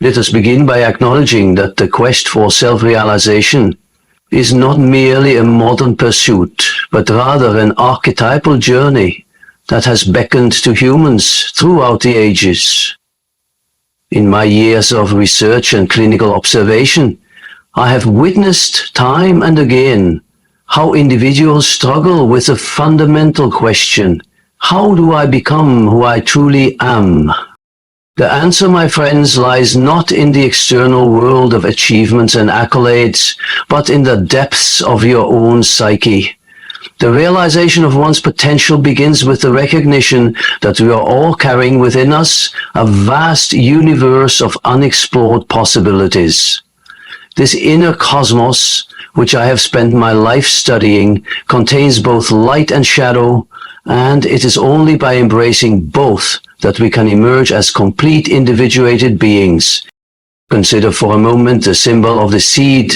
Let us begin by acknowledging that the quest for self-realization is not merely a modern pursuit, but rather an archetypal journey that has beckoned to humans throughout the ages. In my years of research and clinical observation, I have witnessed time and again how individuals struggle with the fundamental question, how do I become who I truly am? The answer, my friends, lies not in the external world of achievements and accolades, but in the depths of your own psyche. The realization of one's potential begins with the recognition that we are all carrying within us a vast universe of unexplored possibilities. This inner cosmos, which I have spent my life studying, contains both light and shadow, and it is only by embracing both that we can emerge as complete individuated beings. Consider for a moment the symbol of the seed,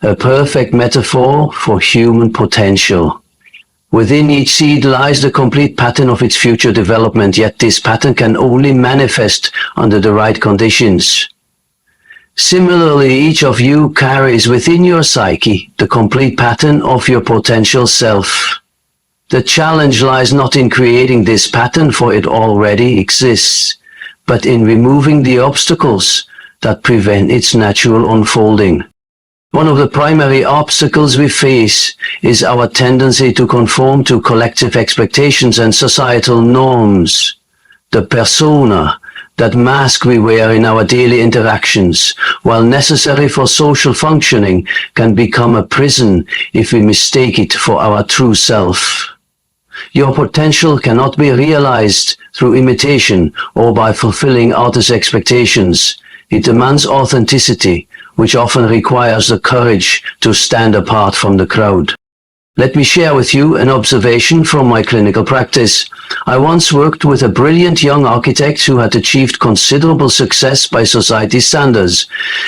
a perfect metaphor for human potential. Within each seed lies the complete pattern of its future development, yet this pattern can only manifest under the right conditions. Similarly, each of you carries within your psyche the complete pattern of your potential self. The challenge lies not in creating this pattern, for it already exists, but in removing the obstacles that prevent its natural unfolding. One of the primary obstacles we face is our tendency to conform to collective expectations and societal norms. The persona, that mask we wear in our daily interactions, while necessary for social functioning, can become a prison if we mistake it for our true self. Your potential cannot be realized through imitation or by fulfilling others' expectations. It demands authenticity, which often requires the courage to stand apart from the crowd. Let me share with you an observation from my clinical practice. I once worked with a brilliant young architect who had achieved considerable success by society's standards.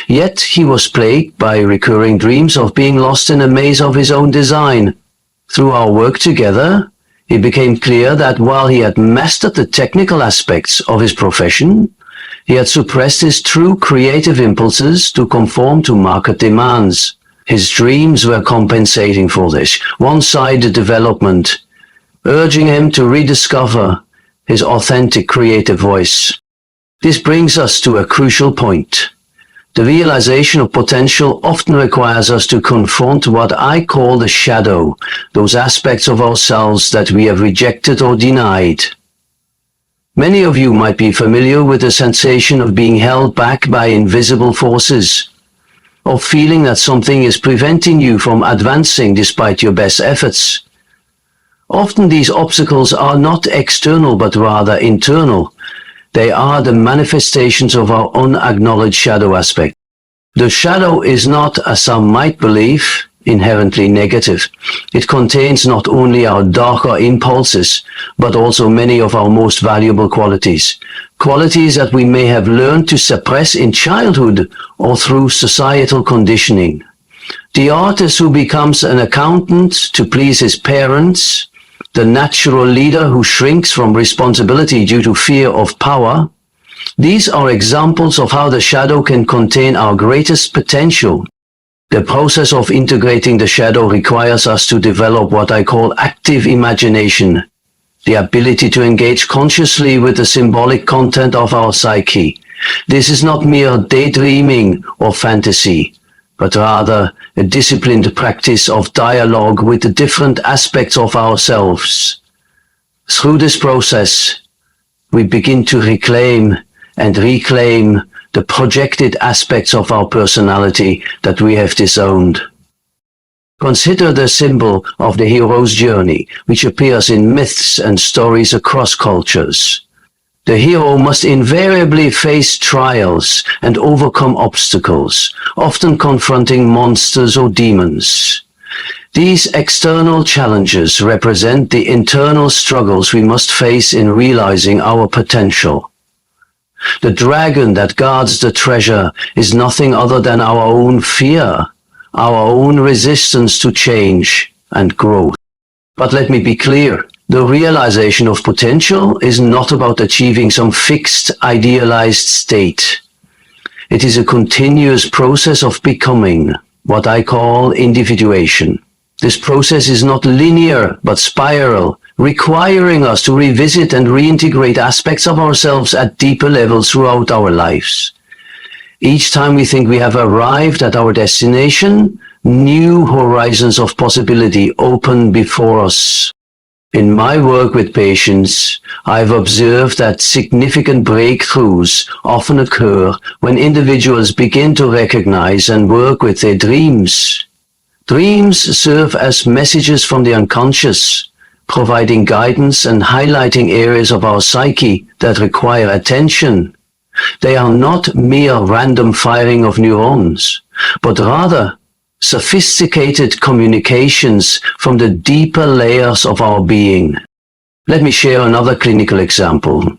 Yet he was plagued by recurring dreams of being lost in a maze of his own design. Through our work together, it became clear that while he had mastered the technical aspects of his profession, he had suppressed his true creative impulses to conform to market demands. His dreams were compensating for this one-sided development, urging him to rediscover his authentic creative voice. This brings us to a crucial point. The realization of potential often requires us to confront what I call the shadow, those aspects of ourselves that we have rejected or denied. Many of you might be familiar with the sensation of being held back by invisible forces, of feeling that something is preventing you from advancing despite your best efforts. Often these obstacles are not external but rather internal. They are the manifestations of our unacknowledged shadow aspect. The shadow is not, as some might believe, inherently negative. It contains not only our darker impulses, but also many of our most valuable qualities. Qualities that we may have learned to suppress in childhood or through societal conditioning. The artist who becomes an accountant to please his parents, the natural leader who shrinks from responsibility due to fear of power, these are examples of how the shadow can contain our greatest potential. The process of integrating the shadow requires us to develop what I call active imagination, the ability to engage consciously with the symbolic content of our psyche. This is not mere daydreaming or fantasy, but rather a disciplined practice of dialogue with the different aspects of ourselves. Through this process, we begin to reclaim and reclaim the projected aspects of our personality that we have disowned. Consider the symbol of the hero's journey, which appears in myths and stories across cultures. The hero must invariably face trials and overcome obstacles, often confronting monsters or demons. These external challenges represent the internal struggles we must face in realizing our potential. The dragon that guards the treasure is nothing other than our own fear, our own resistance to change and growth. But let me be clear, the realization of potential is not about achieving some fixed, idealized state. It is a continuous process of becoming, what I call individuation. This process is not linear, but spiral, requiring us to revisit and reintegrate aspects of ourselves at deeper levels throughout our lives. Each time we think we have arrived at our destination, new horizons of possibility open before us. In my work with patients, I've observed that significant breakthroughs often occur when individuals begin to recognize and work with their dreams. Dreams serve as messages from the unconscious, providing guidance and highlighting areas of our psyche that require attention. They are not mere random firing of neurons, but rather sophisticated communications from the deeper layers of our being. Let me share another clinical example.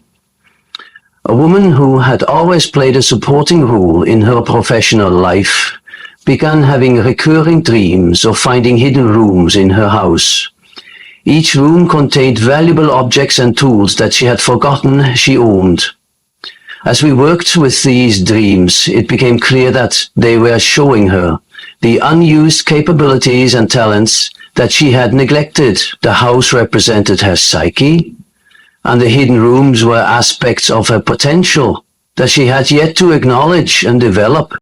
A woman who had always played a supporting role in her professional life began having recurring dreams of finding hidden rooms in her house. Each room contained valuable objects and tools that she had forgotten she owned. As we worked with these dreams, it became clear that they were showing her the unused capabilities and talents that she had neglected. The house represented her psyche, and the hidden rooms were aspects of her potential that she had yet to acknowledge and develop.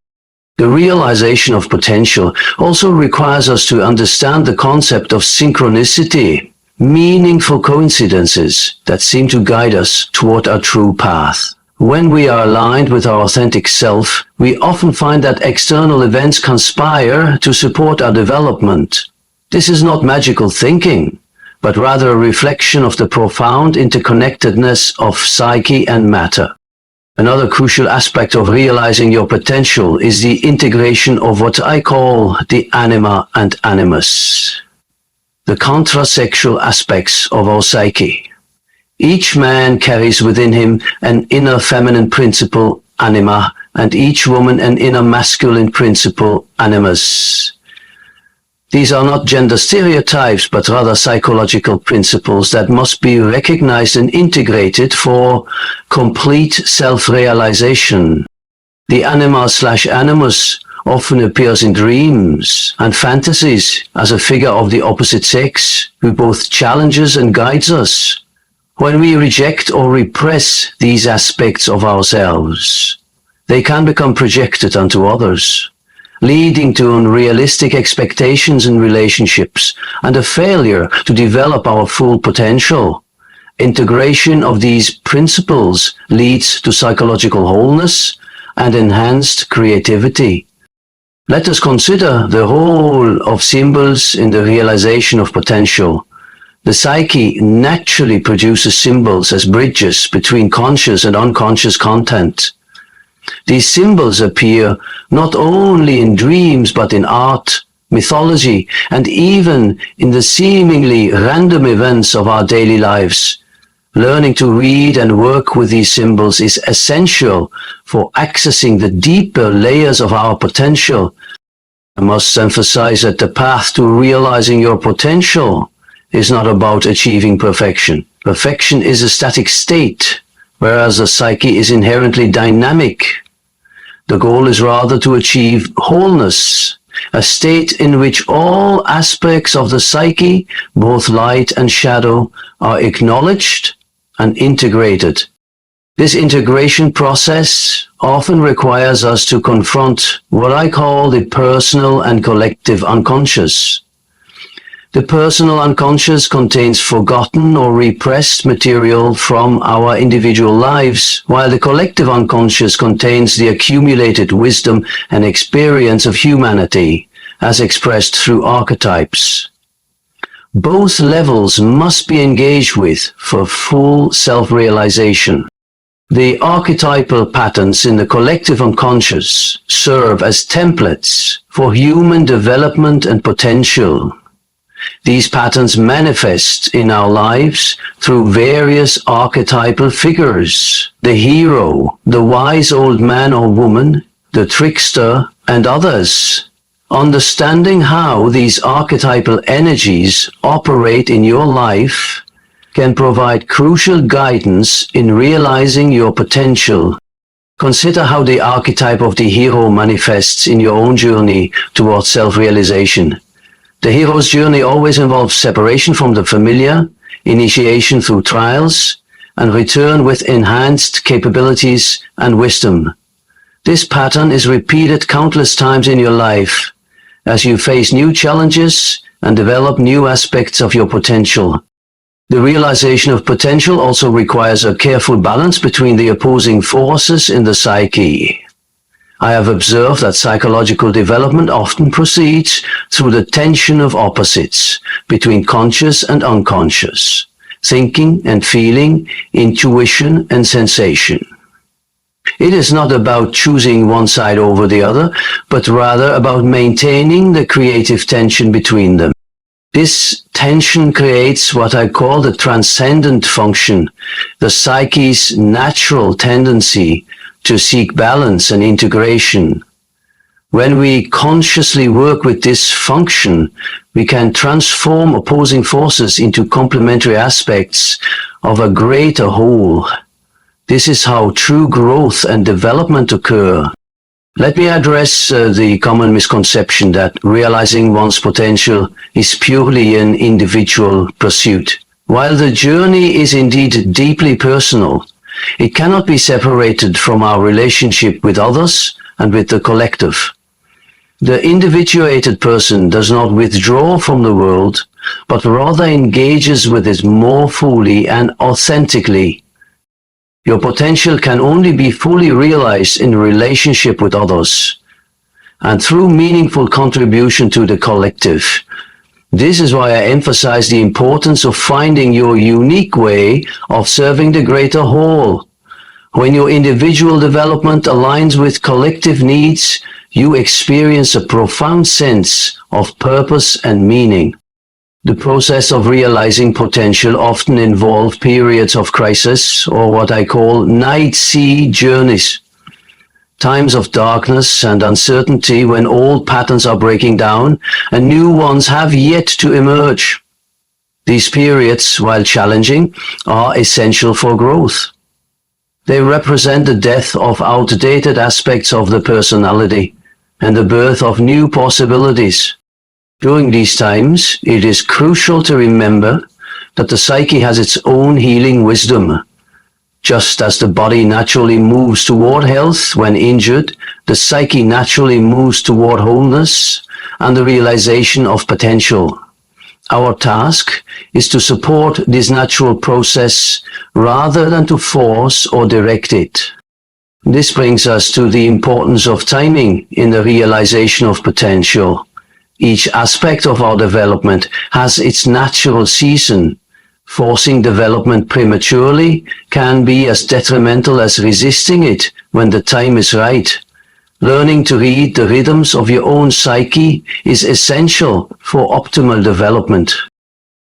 The realization of potential also requires us to understand the concept of synchronicity, meaningful coincidences that seem to guide us toward our true path. When we are aligned with our authentic self, we often find that external events conspire to support our development. This is not magical thinking, but rather a reflection of the profound interconnectedness of psyche and matter. Another crucial aspect of realizing your potential is the integration of what I call the anima and animus, the contrasexual aspects of our psyche. Each man carries within him an inner feminine principle, anima, and each woman an inner masculine principle, animus. These are not gender stereotypes, but rather psychological principles that must be recognized and integrated for complete self-realization. The anima/animus often appears in dreams and fantasies as a figure of the opposite sex who both challenges and guides us. When we reject or repress these aspects of ourselves, they can become projected onto others, leading to unrealistic expectations in relationships and a failure to develop our full potential. Integration of these principles leads to psychological wholeness and enhanced creativity. Let us consider the role of symbols in the realization of potential. The psyche naturally produces symbols as bridges between conscious and unconscious content. These symbols appear not only in dreams but in art, mythology, and even in the seemingly random events of our daily lives. Learning to read and work with these symbols is essential for accessing the deeper layers of our potential. I must emphasize that the path to realizing your potential is not about achieving perfection. Perfection is a static state, whereas the psyche is inherently dynamic. The goal is rather to achieve wholeness, a state in which all aspects of the psyche, both light and shadow, are acknowledged and integrated. This integration process often requires us to confront what I call the personal and collective unconscious. The personal unconscious contains forgotten or repressed material from our individual lives, while the collective unconscious contains the accumulated wisdom and experience of humanity, as expressed through archetypes. Both levels must be engaged with for full self-realization. The archetypal patterns in the collective unconscious serve as templates for human development and potential. These patterns manifest in our lives through various archetypal figures: the hero, the wise old man or woman, the trickster, and others. Understanding how these archetypal energies operate in your life can provide crucial guidance in realizing your potential. Consider how the archetype of the hero manifests in your own journey towards self-realization. The hero's journey always involves separation from the familiar, initiation through trials, and return with enhanced capabilities and wisdom. This pattern is repeated countless times in your life as you face new challenges and develop new aspects of your potential. The realization of potential also requires a careful balance between the opposing forces in the psyche. I have observed that psychological development often proceeds through the tension of opposites between conscious and unconscious, thinking and feeling, intuition and sensation. It is not about choosing one side over the other, but rather about maintaining the creative tension between them. This tension creates what I call the transcendent function, the psyche's natural tendency to seek balance and integration. When we consciously work with this function, we can transform opposing forces into complementary aspects of a greater whole. This is how true growth and development occur. Let me address the common misconception that realizing one's potential is purely an individual pursuit. While the journey is indeed deeply personal, it cannot be separated from our relationship with others and with the collective. The individuated person does not withdraw from the world, but rather engages with it more fully and authentically. Your potential can only be fully realized in relationship with others and through meaningful contribution to the collective. This is why I emphasize the importance of finding your unique way of serving the greater whole. When your individual development aligns with collective needs, you experience a profound sense of purpose and meaning. The process of realizing potential often involves periods of crisis, or what I call night sea journeys. Times of darkness and uncertainty when old patterns are breaking down and new ones have yet to emerge. These periods, while challenging, are essential for growth. They represent the death of outdated aspects of the personality and the birth of new possibilities. During these times, it is crucial to remember that the psyche has its own healing wisdom. Just as the body naturally moves toward health when injured, the psyche naturally moves toward wholeness and the realization of potential. Our task is to support this natural process rather than to force or direct it. This brings us to the importance of timing in the realization of potential. Each aspect of our development has its natural season. Forcing development prematurely can be as detrimental as resisting it when the time is right. Learning to read the rhythms of your own psyche is essential for optimal development.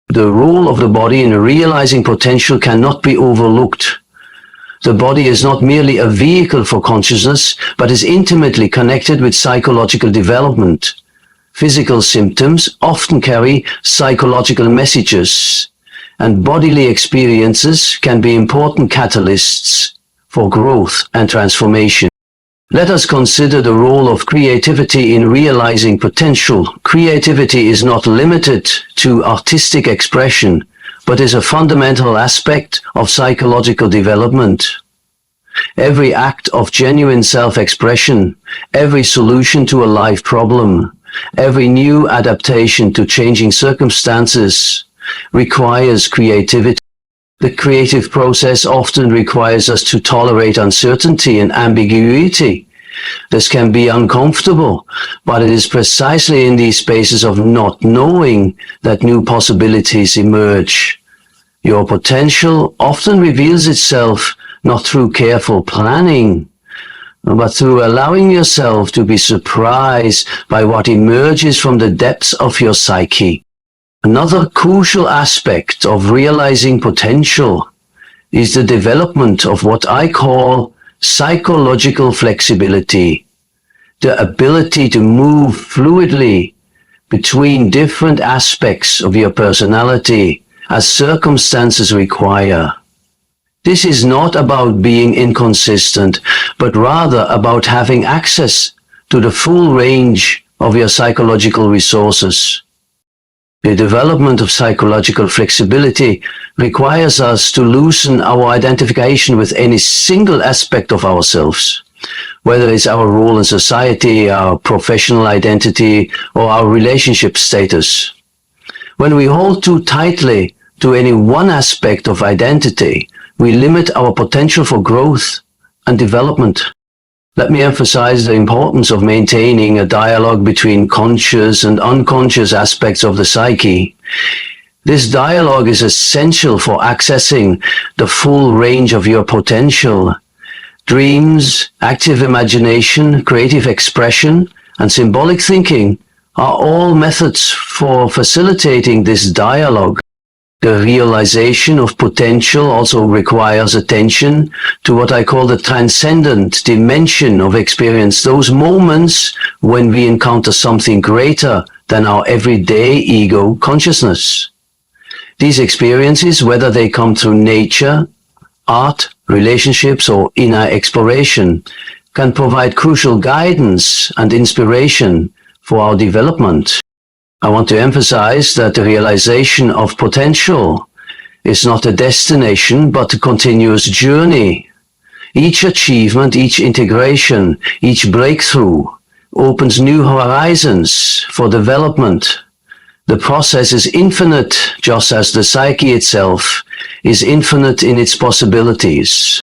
The role of the body in realizing potential cannot be overlooked. The body is not merely a vehicle for consciousness, but is intimately connected with psychological development. Physical symptoms often carry psychological messages, and bodily experiences can be important catalysts for growth and transformation. Let us consider the role of creativity in realizing potential. Creativity is not limited to artistic expression, but is a fundamental aspect of psychological development. Every act of genuine self-expression, every solution to a life problem, every new adaptation to changing circumstances requires creativity. The creative process often requires us to tolerate uncertainty and ambiguity. This can be uncomfortable, but it is precisely in these spaces of not knowing that new possibilities emerge. Your potential often reveals itself not through careful planning, but through allowing yourself to be surprised by what emerges from the depths of your psyche. Another crucial aspect of realizing potential is the development of what I call psychological flexibility, the ability to move fluidly between different aspects of your personality as circumstances require. This is not about being inconsistent, but rather about having access to the full range of your psychological resources. The development of psychological flexibility requires us to loosen our identification with any single aspect of ourselves, whether it's our role in society, our professional identity, or our relationship status. When we hold too tightly to any one aspect of identity, we limit our potential for growth and development. Let me emphasize the importance of maintaining a dialogue between conscious and unconscious aspects of the psyche. This dialogue is essential for accessing the full range of your potential. Dreams, active imagination, creative expression, and symbolic thinking are all methods for facilitating this dialogue. The realization of potential also requires attention to what I call the transcendent dimension of experience, those moments when we encounter something greater than our everyday ego consciousness. These experiences, whether they come through nature, art, relationships, or inner exploration, can provide crucial guidance and inspiration for our development. I want to emphasize that the realization of potential is not a destination, but a continuous journey. Each achievement, each integration, each breakthrough opens new horizons for development. The process is infinite, just as the psyche itself is infinite in its possibilities.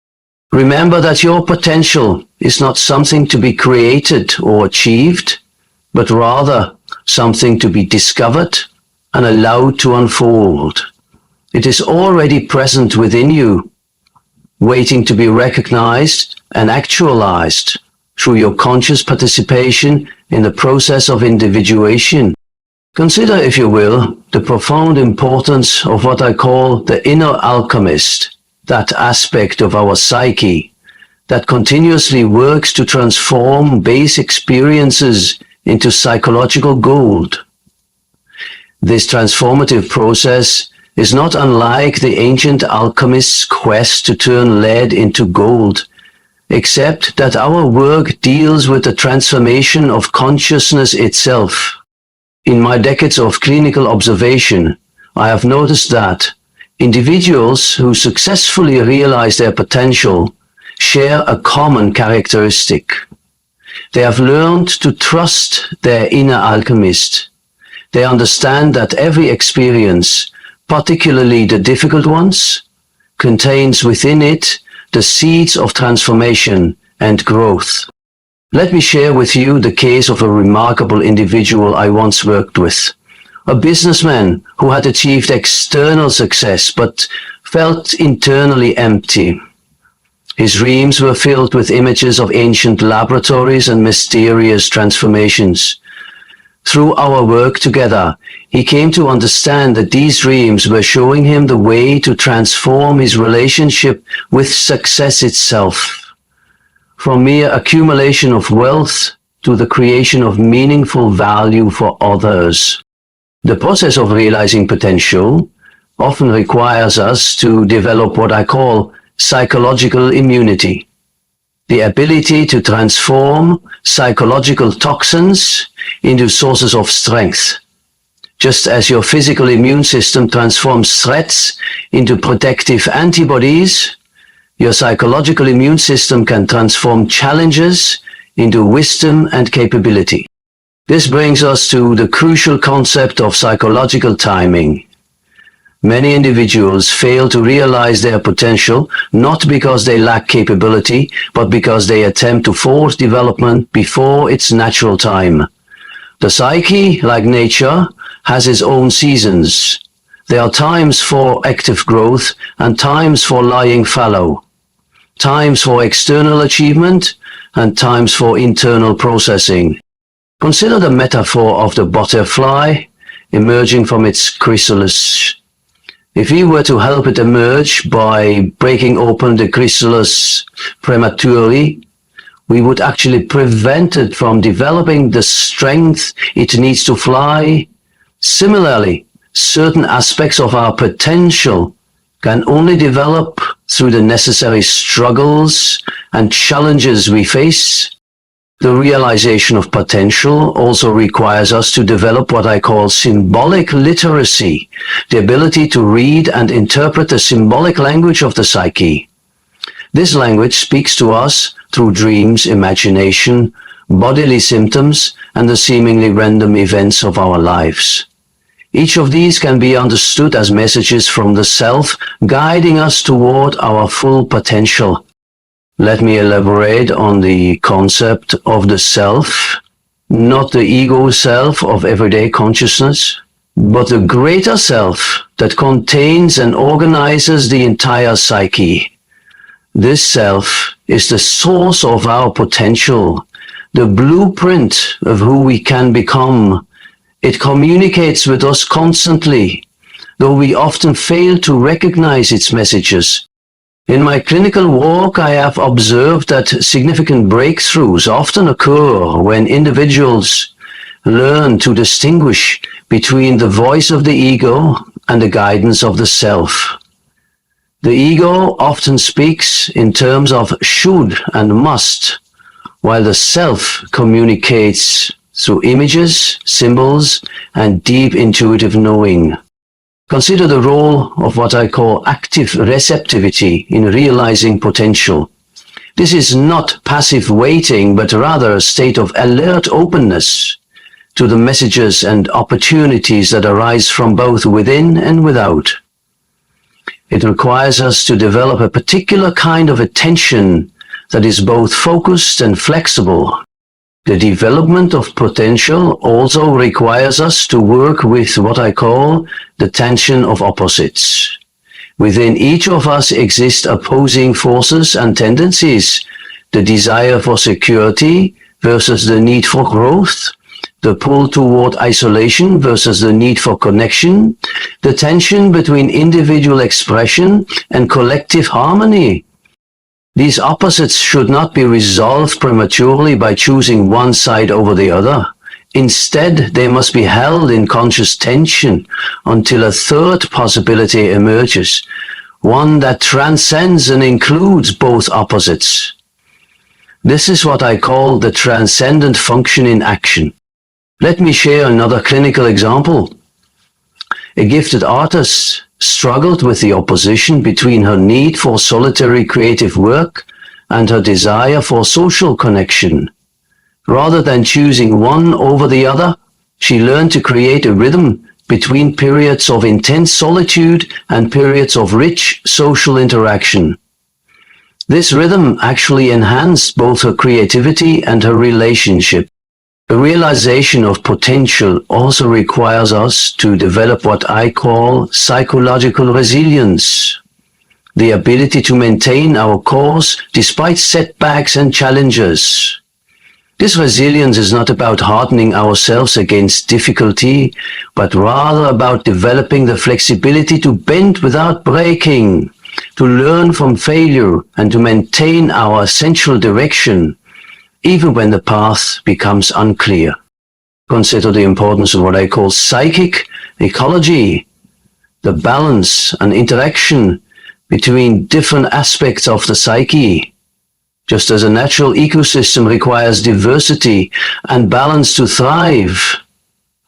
Remember that your potential is not something to be created or achieved, but rather something to be discovered and allowed to unfold. It is already present within you, waiting to be recognized and actualized through your conscious participation in the process of individuation. Consider, if you will, the profound importance of what I call the inner alchemist, that aspect of our psyche that continuously works to transform base experiences into psychological gold. This transformative process is not unlike the ancient alchemist's quest to turn lead into gold, except that our work deals with the transformation of consciousness itself. In my decades of clinical observation, I have noticed that individuals who successfully realize their potential share a common characteristic. They have learned to trust their inner alchemist. They understand that every experience, particularly the difficult ones, contains within it the seeds of transformation and growth. Let me share with you the case of a remarkable individual I once worked with, a businessman who had achieved external success but felt internally empty. His dreams were filled with images of ancient laboratories and mysterious transformations. Through our work together, he came to understand that these dreams were showing him the way to transform his relationship with success itself, from mere accumulation of wealth to the creation of meaningful value for others. The process of realizing potential often requires us to develop what I call psychological immunity, the ability to transform psychological toxins into sources of strength. Just as your physical immune system transforms threats into protective antibodies, your psychological immune system can transform challenges into wisdom and capability. This brings us to the crucial concept of psychological timing. Many individuals fail to realize their potential not because they lack capability, but because they attempt to force development before its natural time. The psyche, like nature, has its own seasons. There are times for active growth and times for lying fallow, times for external achievement and times for internal processing. Consider the metaphor of the butterfly emerging from its chrysalis. If we were to help it emerge by breaking open the chrysalis prematurely, we would actually prevent it from developing the strength it needs to fly. Similarly, certain aspects of our potential can only develop through the necessary struggles and challenges we face. The realization of potential also requires us to develop what I call symbolic literacy, the ability to read and interpret the symbolic language of the psyche. This language speaks to us through dreams, imagination, bodily symptoms, and the seemingly random events of our lives. Each of these can be understood as messages from the self, guiding us toward our full potential. Let me elaborate on the concept of the self, not the ego self of everyday consciousness, but the greater self that contains and organizes the entire psyche. This self is the source of our potential, the blueprint of who we can become. It communicates with us constantly, though we often fail to recognize its messages. In my clinical work, I have observed that significant breakthroughs often occur when individuals learn to distinguish between the voice of the ego and the guidance of the self. The ego often speaks in terms of should and must, while the self communicates through images, symbols, and deep intuitive knowing. Consider the role of what I call active receptivity in realizing potential. This is not passive waiting, but rather a state of alert openness to the messages and opportunities that arise from both within and without. It requires us to develop a particular kind of attention that is both focused and flexible. The development of potential also requires us to work with what I call the tension of opposites. Within each of us exist opposing forces and tendencies, the desire for security versus the need for growth, the pull toward isolation versus the need for connection, the tension between individual expression and collective harmony. These opposites should not be resolved prematurely by choosing one side over the other. Instead, they must be held in conscious tension until a third possibility emerges, one that transcends and includes both opposites. This is what I call the transcendent function in action. Let me share another clinical example. A gifted artist struggled with the opposition between her need for solitary creative work and her desire for social connection. Rather than choosing one over the other, she learned to create a rhythm between periods of intense solitude and periods of rich social interaction. This rhythm actually enhanced both her creativity and her relationship. The realization of potential also requires us to develop what I call psychological resilience, the ability to maintain our course despite setbacks and challenges. This resilience is not about hardening ourselves against difficulty, but rather about developing the flexibility to bend without breaking, to learn from failure, and to maintain our essential direction, even when the path becomes unclear. Consider the importance of what I call psychic ecology, the balance and interaction between different aspects of the psyche. Just as a natural ecosystem requires diversity and balance to thrive,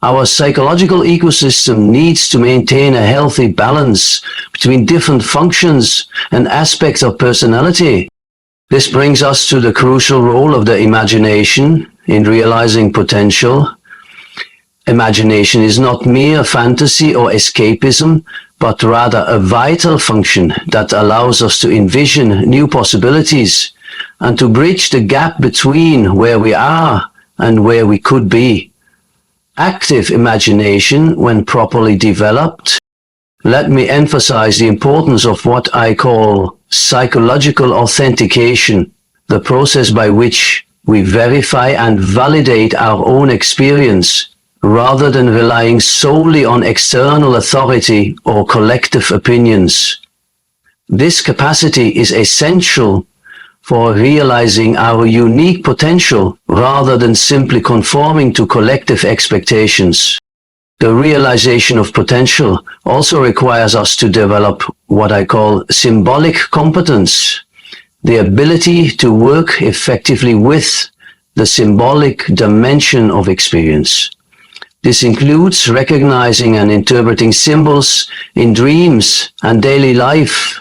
our psychological ecosystem needs to maintain a healthy balance between different functions and aspects of personality. This brings us to the crucial role of the imagination in realizing potential. Imagination is not mere fantasy or escapism, but rather a vital function that allows us to envision new possibilities and to bridge the gap between where we are and where we could be. Active imagination, when properly developed, let me emphasize the importance of what I call psychological authentication, the process by which we verify and validate our own experience, rather than relying solely on external authority or collective opinions. This capacity is essential for realizing our unique potential rather than simply conforming to collective expectations. The realization of potential also requires us to develop what I call symbolic competence, the ability to work effectively with the symbolic dimension of experience. This includes recognizing and interpreting symbols in dreams and daily life,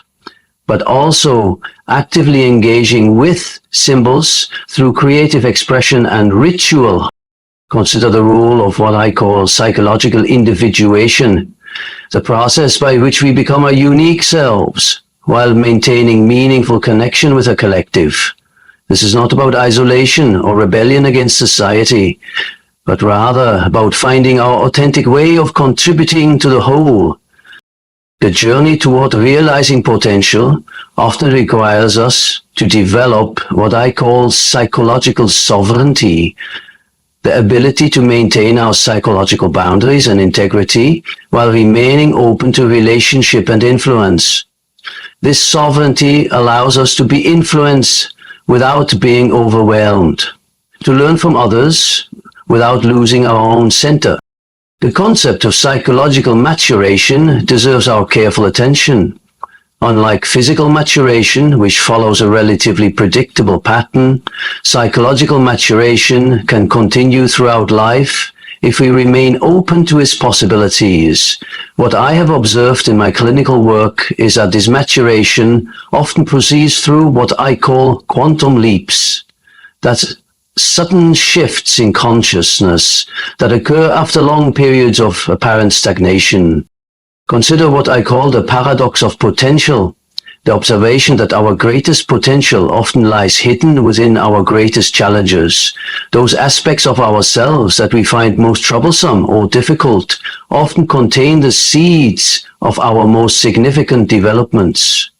but also actively engaging with symbols through creative expression and ritual. Consider the role of what I call psychological individuation, the process by which we become our unique selves while maintaining meaningful connection with a collective. This is not about isolation or rebellion against society, but rather about finding our authentic way of contributing to the whole. The journey toward realizing potential often requires us to develop what I call psychological sovereignty, the ability to maintain our psychological boundaries and integrity while remaining open to relationship and influence. This sovereignty allows us to be influenced without being overwhelmed, to learn from others without losing our own center. The concept of psychological maturation deserves our careful attention. Unlike physical maturation, which follows a relatively predictable pattern, psychological maturation can continue throughout life if we remain open to its possibilities. What I have observed in my clinical work is that this maturation often proceeds through what I call quantum leaps. That's sudden shifts in consciousness that occur after long periods of apparent stagnation. Consider what I call the paradox of potential, the observation that our greatest potential often lies hidden within our greatest challenges. Those aspects of ourselves that we find most troublesome or difficult often contain the seeds of our most significant developments.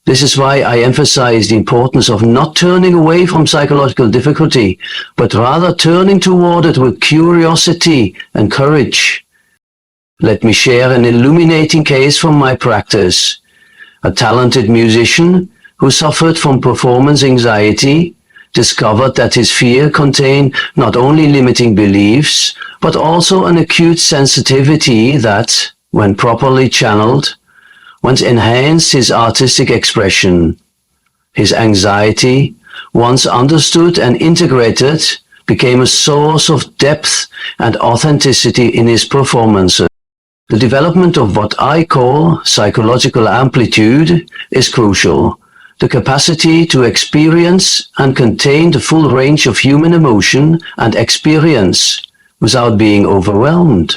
This is why I emphasize the importance of not turning away from psychological difficulty, but rather turning toward it with curiosity and courage. Let me share an illuminating case from my practice. A talented musician who suffered from performance anxiety discovered that his fear contained not only limiting beliefs, but also an acute sensitivity that, when properly channeled, once enhanced his artistic expression. His anxiety, once understood and integrated, became a source of depth and authenticity in his performances. The development of what I call psychological amplitude is crucial. The capacity to experience and contain the full range of human emotion and experience without being overwhelmed.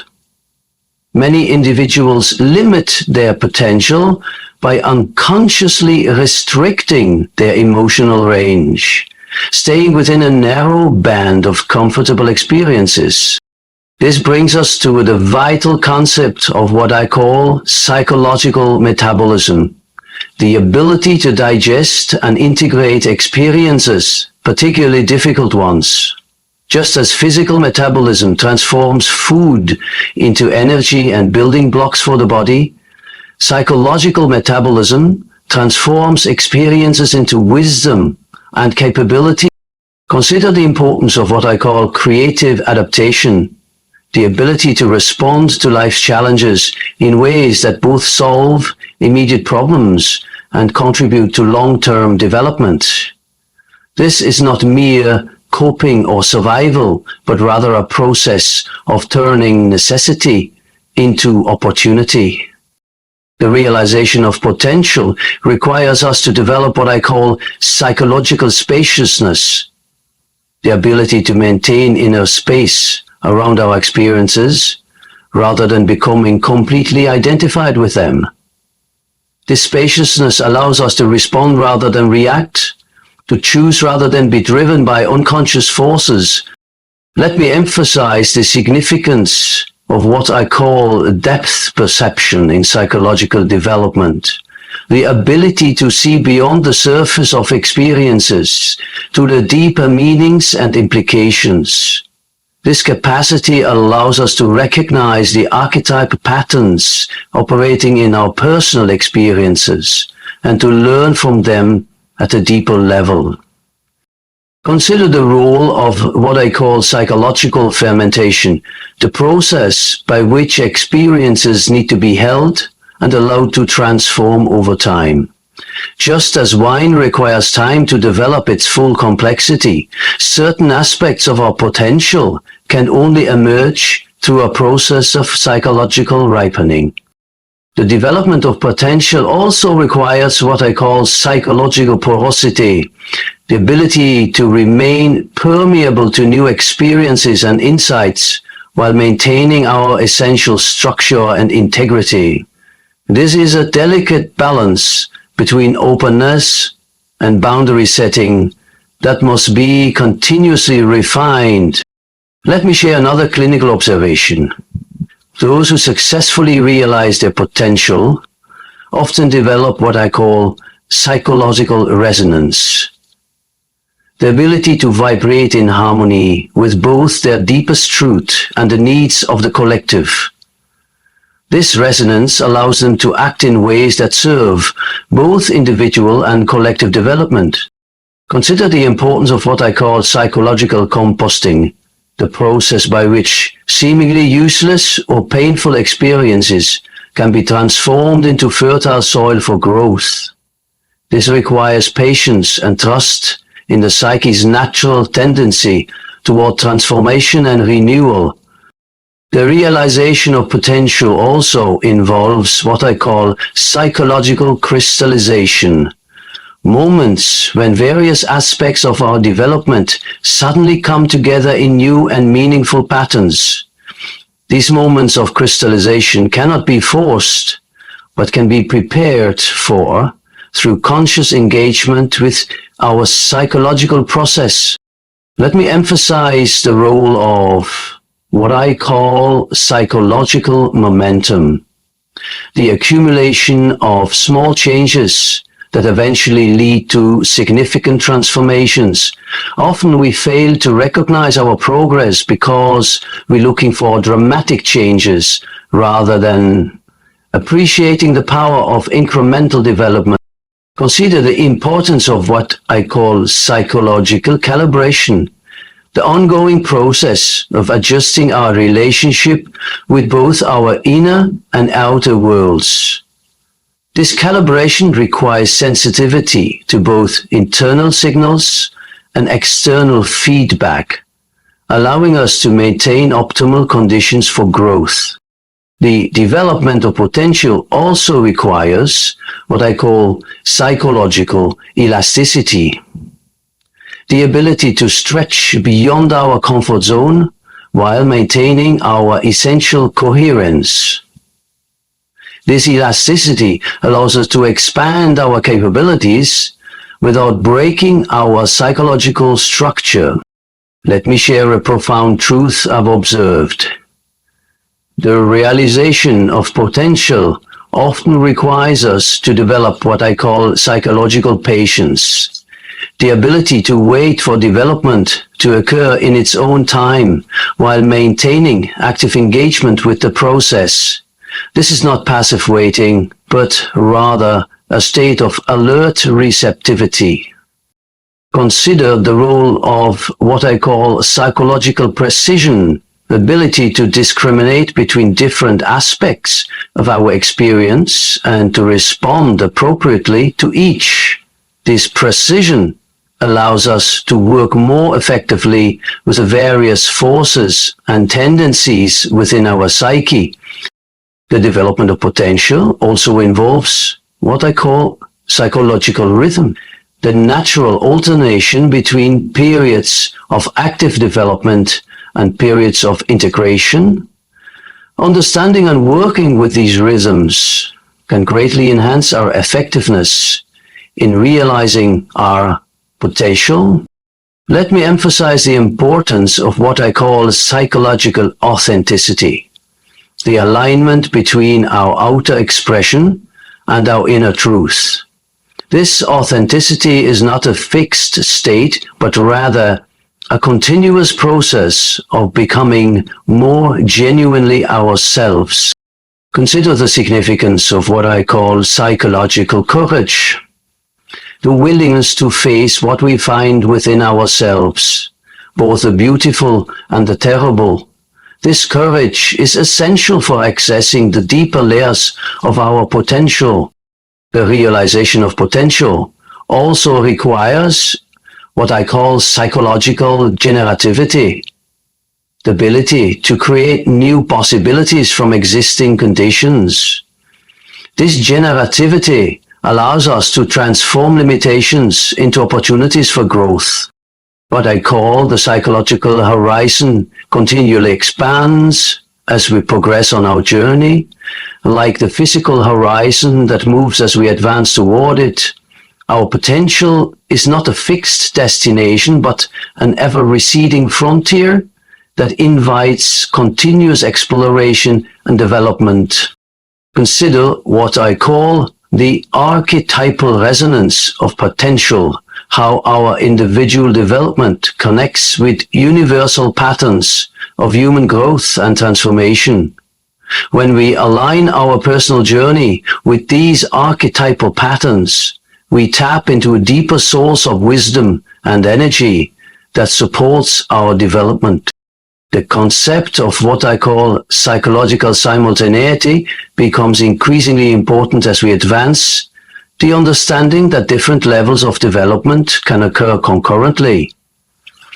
Many individuals limit their potential by unconsciously restricting their emotional range, staying within a narrow band of comfortable experiences. This brings us to the vital concept of what I call psychological metabolism, the ability to digest and integrate experiences, particularly difficult ones. Just as physical metabolism transforms food into energy and building blocks for the body, psychological metabolism transforms experiences into wisdom and capability. Consider the importance of what I call creative adaptation, the ability to respond to life's challenges in ways that both solve immediate problems and contribute to long-term development. This is not mere coping or survival, but rather a process of turning necessity into opportunity. The realization of potential requires us to develop what I call psychological spaciousness, the ability to maintain inner space around our experiences rather than becoming completely identified with them. This spaciousness allows us to respond rather than react, to choose rather than be driven by unconscious forces. Let me emphasize the significance of what I call depth perception in psychological development, the ability to see beyond the surface of experiences to the deeper meanings and implications. This capacity allows us to recognize the archetype patterns operating in our personal experiences and to learn from them at a deeper level. Consider the role of what I call psychological fermentation, the process by which experiences need to be held and allowed to transform over time. Just as wine requires time to develop its full complexity, certain aspects of our potential can only emerge through a process of psychological ripening. The development of potential also requires what I call psychological porosity, the ability to remain permeable to new experiences and insights while maintaining our essential structure and integrity. This is a delicate balance between openness and boundary setting that must be continuously refined. Let me share another clinical observation. Those who successfully realize their potential often develop what I call psychological resonance, the ability to vibrate in harmony with both their deepest truth and the needs of the collective. This resonance allows them to act in ways that serve both individual and collective development. Consider the importance of what I call psychological composting, the process by which seemingly useless or painful experiences can be transformed into fertile soil for growth. This requires patience and trust in the psyche's natural tendency toward transformation and renewal. The realization of potential also involves what I call psychological crystallization, moments when various aspects of our development suddenly come together in new and meaningful patterns. These moments of crystallization cannot be forced, but can be prepared for through conscious engagement with our psychological process. Let me emphasize the role of what I call psychological momentum, the accumulation of small changes that eventually lead to significant transformations. Often we fail to recognize our progress because we're looking for dramatic changes rather than appreciating the power of incremental development. Consider the importance of what I call psychological calibration, the ongoing process of adjusting our relationship with both our inner and outer worlds. This calibration requires sensitivity to both internal signals and external feedback, allowing us to maintain optimal conditions for growth. The development of potential also requires what I call psychological elasticity, the ability to stretch beyond our comfort zone while maintaining our essential coherence. This elasticity allows us to expand our capabilities without breaking our psychological structure. Let me share a profound truth I've observed. The realization of potential often requires us to develop what I call psychological patience, the ability to wait for development to occur in its own time while maintaining active engagement with the process. This is not passive waiting, but rather a state of alert receptivity. Consider the role of what I call psychological precision, the ability to discriminate between different aspects of our experience and to respond appropriately to each. This precision allows us to work more effectively with the various forces and tendencies within our psyche. The development of potential also involves what I call psychological rhythm, the natural alternation between periods of active development and periods of integration. Understanding and working with these rhythms can greatly enhance our effectiveness in realizing our potential. Let me emphasize the importance of what I call psychological authenticity, the alignment between our outer expression and our inner truth. This authenticity is not a fixed state, but rather a continuous process of becoming more genuinely ourselves. Consider the significance of what I call psychological courage, the willingness to face what we find within ourselves, both the beautiful and the terrible. This courage is essential for accessing the deeper layers of our potential. The realization of potential also requires what I call psychological generativity, the ability to create new possibilities from existing conditions. This generativity allows us to transform limitations into opportunities for growth. What I call the psychological horizon continually expands as we progress on our journey, like the physical horizon that moves as we advance toward it. Our potential is not a fixed destination, but an ever-receding frontier that invites continuous exploration and development. Consider what I call the archetypal resonance of potential, how our individual development connects with universal patterns of human growth and transformation. When we align our personal journey with these archetypal patterns, we tap into a deeper source of wisdom and energy that supports our development. The concept of what I call psychological simultaneity becomes increasingly important as we advance, the understanding that different levels of development can occur concurrently.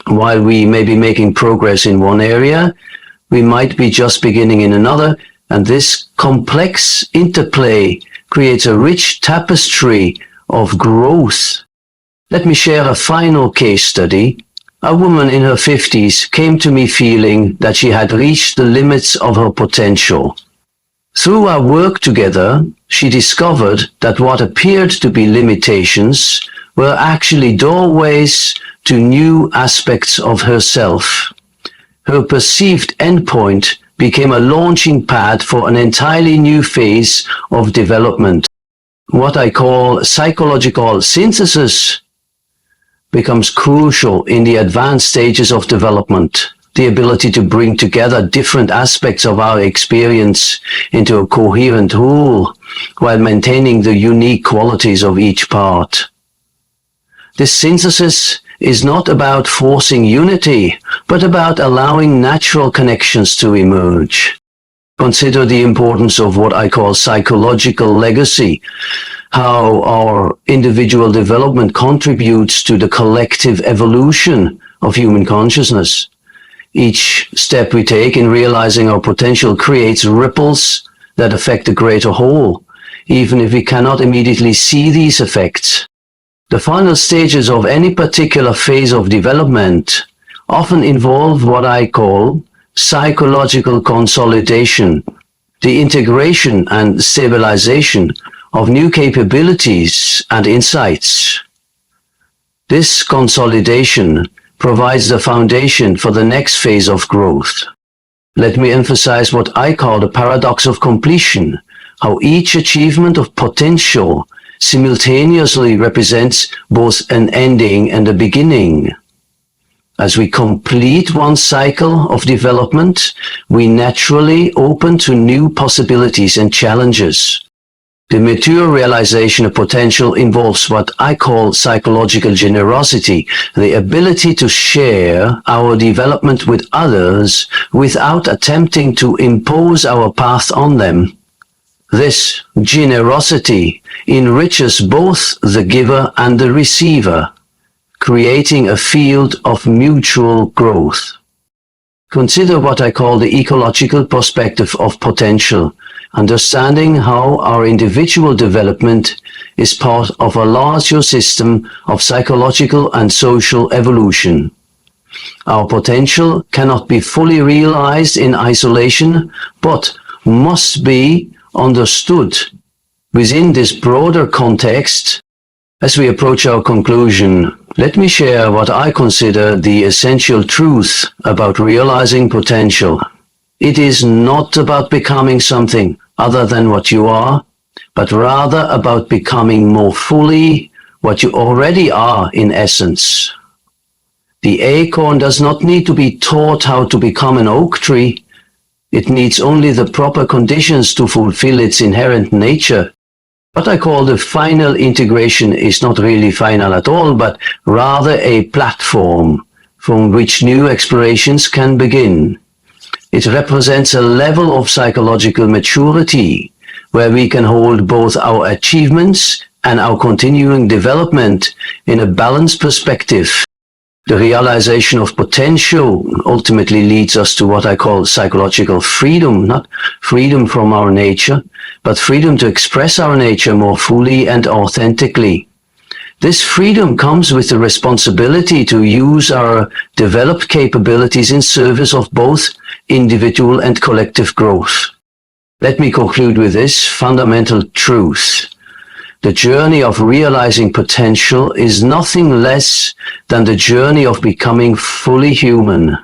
While we may be making progress in one area, we might be just beginning in another, and this complex interplay creates a rich tapestry of growth. Let me share a final case study. A woman in her 50s came to me feeling that she had reached the limits of her potential. Through our work together, she discovered that what appeared to be limitations were actually doorways to new aspects of herself. Her perceived endpoint became a launching pad for an entirely new phase of development. What I call psychological synthesis becomes crucial in the advanced stages of development. The ability to bring together different aspects of our experience into a coherent whole while maintaining the unique qualities of each part. This synthesis is not about forcing unity, but about allowing natural connections to emerge. Consider the importance of what I call psychological legacy, how our individual development contributes to the collective evolution of human consciousness. Each step we take in realizing our potential creates ripples that affect the greater whole, even if we cannot immediately see these effects. The final stages of any particular phase of development often involve what I call psychological consolidation, the integration and stabilization of new capabilities and insights. This consolidation provides the foundation for the next phase of growth. Let me emphasize what I call the paradox of completion, how each achievement of potential simultaneously represents both an ending and a beginning. As we complete one cycle of development, we naturally open to new possibilities and challenges. The mature realization of potential involves what I call psychological generosity, the ability to share our development with others without attempting to impose our path on them. This generosity enriches both the giver and the receiver, creating a field of mutual growth. Consider what I call the ecological perspective of potential, understanding how our individual development is part of a larger system of psychological and social evolution. Our potential cannot be fully realized in isolation, but must be understood within this broader context. As we approach our conclusion, let me share what I consider the essential truth about realizing potential. It is not about becoming something other than what you are, but rather about becoming more fully what you already are in essence. The acorn does not need to be taught how to become an oak tree. It needs only the proper conditions to fulfill its inherent nature. What I call the final integration is not really final at all, but rather a platform from which new explorations can begin. It represents a level of psychological maturity where we can hold both our achievements and our continuing development in a balanced perspective. The realization of potential ultimately leads us to what I call psychological freedom, not freedom from our nature, but freedom to express our nature more fully and authentically. This freedom comes with the responsibility to use our developed capabilities in service of both individual and collective growth. Let me conclude with this fundamental truth. The journey of realizing potential is nothing less than the journey of becoming fully human.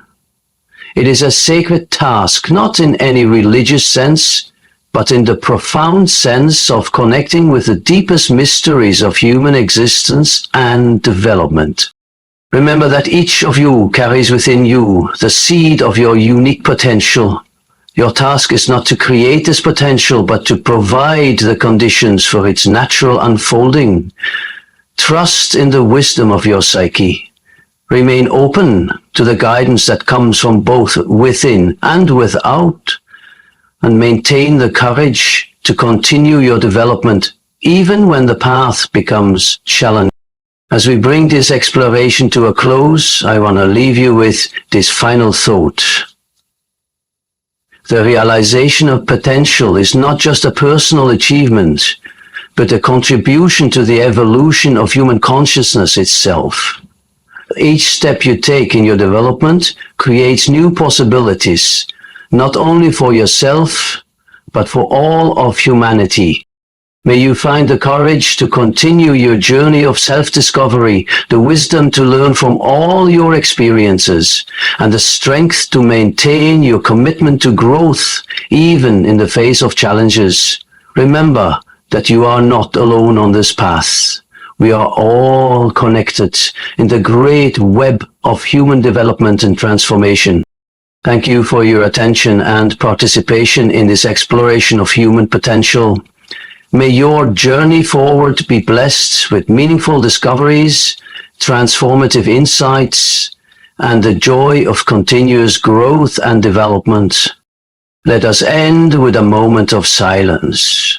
It is a sacred task, not in any religious sense, but in the profound sense of connecting with the deepest mysteries of human existence and development. Remember that each of you carries within you the seed of your unique potential. Your task is not to create this potential, but to provide the conditions for its natural unfolding. Trust in the wisdom of your psyche. Remain open to the guidance that comes from both within and without, and maintain the courage to continue your development even when the path becomes challenging. As we bring this exploration to a close, I want to leave you with this final thought. The realization of potential is not just a personal achievement, but a contribution to the evolution of human consciousness itself. Each step you take in your development creates new possibilities, not only for yourself, but for all of humanity. May you find the courage to continue your journey of self-discovery, the wisdom to learn from all your experiences, and the strength to maintain your commitment to growth, even in the face of challenges. Remember that you are not alone on this path. We are all connected in the great web of human development and transformation. Thank you for your attention and participation in this exploration of human potential. May your journey forward be blessed with meaningful discoveries, transformative insights, and the joy of continuous growth and development. Let us end with a moment of silence,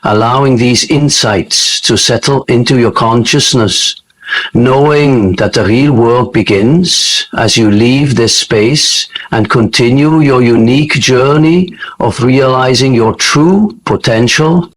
allowing these insights to settle into your consciousness, knowing that the real work begins as you leave this space and continue your unique journey of realizing your true potential